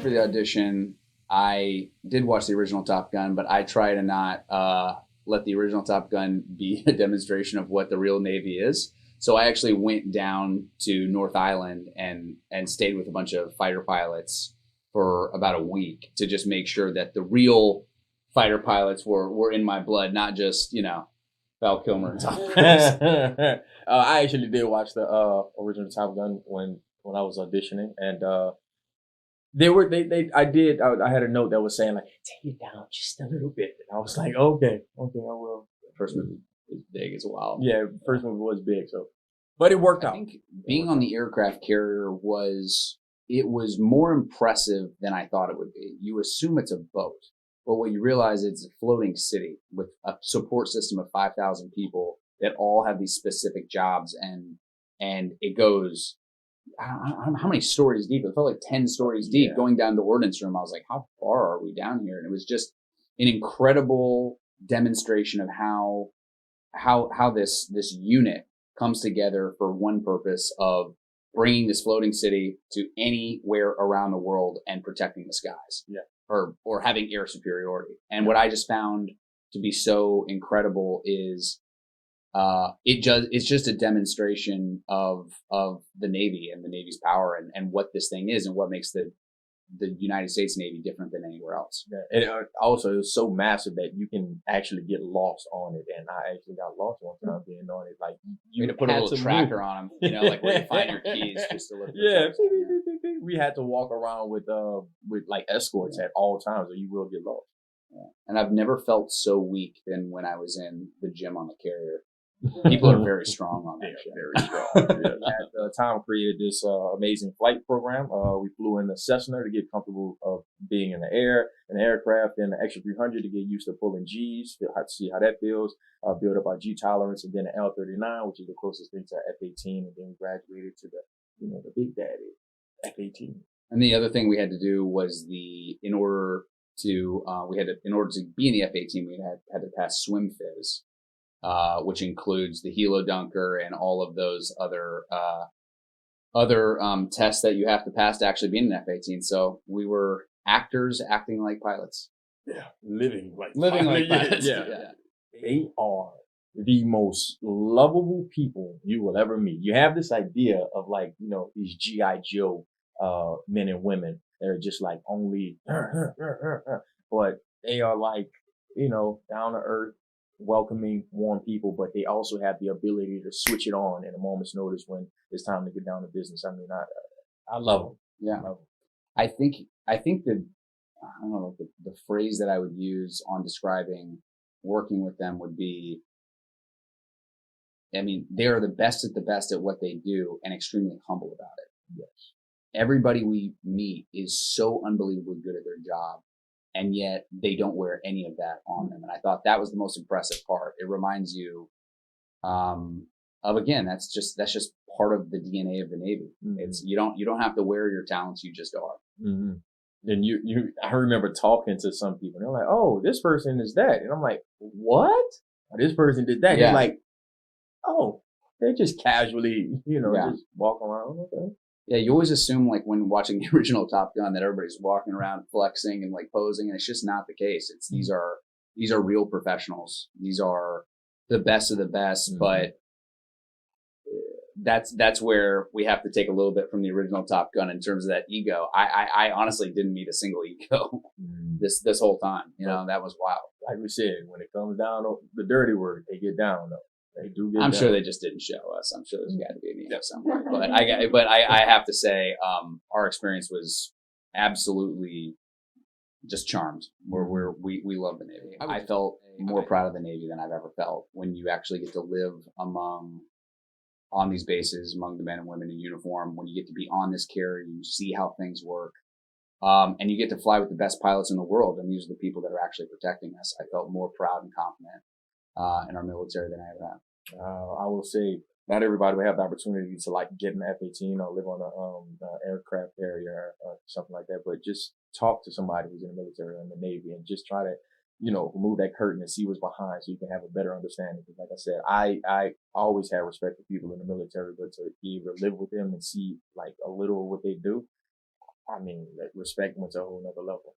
for the audition, I did watch the original Top Gun, but I try to not let the original Top Gun be a demonstration of what the real Navy is. So I actually went down to North Island and stayed with a bunch of fighter pilots for about a week to just make sure that the real fighter pilots were in my blood, not just, Val Kilmer and Tom Cruise. I actually did watch the original Top Gun when I was auditioning, and I had a note that was saying like, take it down just a little bit, and I was like, okay, I will. First movie was big as well. Yeah, first movie was big, so but it worked out. I think being on the aircraft carrier was more impressive than I thought it would be. You assume it's a boat, but what you realize is it's a floating city with a support system of 5,000 people that all have these specific jobs, and it goes. I don't know how many stories deep. It felt like 10 stories deep going down the ordnance room. I was like, how far are we down here? And it was just an incredible demonstration of how this unit comes together for one purpose of bringing this floating city to anywhere around the world and protecting the skies. Yeah. Or having air superiority. And what I just found to be so incredible is it's just a demonstration of the Navy and the Navy's power and what this thing is and what makes the United States Navy different than anywhere else. Yeah. And also, it was so massive that you can actually get lost on it. And I actually got lost one time being on it. Like you had to put a little tracker on them, like where you find your keys just to look. Yeah, we had to walk around with like escorts at all times, or you will get lost. Yeah. And I've never felt so weak than when I was in the gym on the carrier. People are very strong on that shit. Very strong. Yeah. Tom created this amazing flight program. We flew in the Cessna to get comfortable of being in the air, an aircraft, and the extra 300 to get used to pulling G's, to see how that feels, build up our G tolerance, and then the L-39, which is the closest thing to F-18, and then we graduated to the big daddy, F-18. And the other thing we had to do was in order to be in the F-18, we had to pass swim phys. Which includes the helo dunker and all of those other tests that you have to pass to actually be in an F-18. So we were actors acting like pilots. Yeah, living like pilots. Yeah. They are the most lovable people you will ever meet. You have this idea of these G.I. Joe men and women that are just like only, but they are like, down to earth, welcoming, warm people, but they also have the ability to switch it on at a moment's notice when it's time to get down to business. I mean, I love them. Yeah. I think that, I don't know, the phrase that I would use on describing working with them would be, they are the best at what they do and extremely humble about it. Yes. Everybody we meet is so unbelievably good at their job, and yet they don't wear any of that on them. And I thought that was the most impressive part. It reminds you of, again, that's just part of the DNA of the Navy. Mm-hmm. It's you don't have to wear your talents, you just are. Mm-hmm. And I remember talking to some people, and they're like, "Oh, this person is that," and I'm like, "What? This person did that?" Yeah. It's like, "Oh, they just casually, just walk around." Okay. Yeah, you always assume, like, when watching the original Top Gun, that everybody's walking around flexing and like posing, and it's just not the case. These are real professionals. These are the best of the best, mm-hmm. But that's where we have to take a little bit from the original Top Gun in terms of that ego. I honestly didn't meet a single ego this whole time. That was wild. Like we said, when it comes down to the dirty word, they get down though. They do get I'm down. Sure they just didn't show us. I'm sure there's got to be an ego somewhere. But I have to say, our experience was absolutely just charmed. We love the Navy. I felt more proud of the Navy than I've ever felt when you actually get to live on these bases among the men and women in uniform. When you get to be on this carrier, you see how things work. And you get to fly with the best pilots in the world, and these are the people that are actually protecting us. I felt more proud and confident in our military than I ever have. I will say not everybody will have the opportunity to get in the F-18 or live on a aircraft carrier or something like that, but just talk to somebody who's in the military or in the Navy and just try to, remove that curtain and see what's behind so you can have a better understanding. Because like I said, I always have respect for people in the military, but to be able to live with them and see a little of what they do, I mean, that respect went to a whole nother level.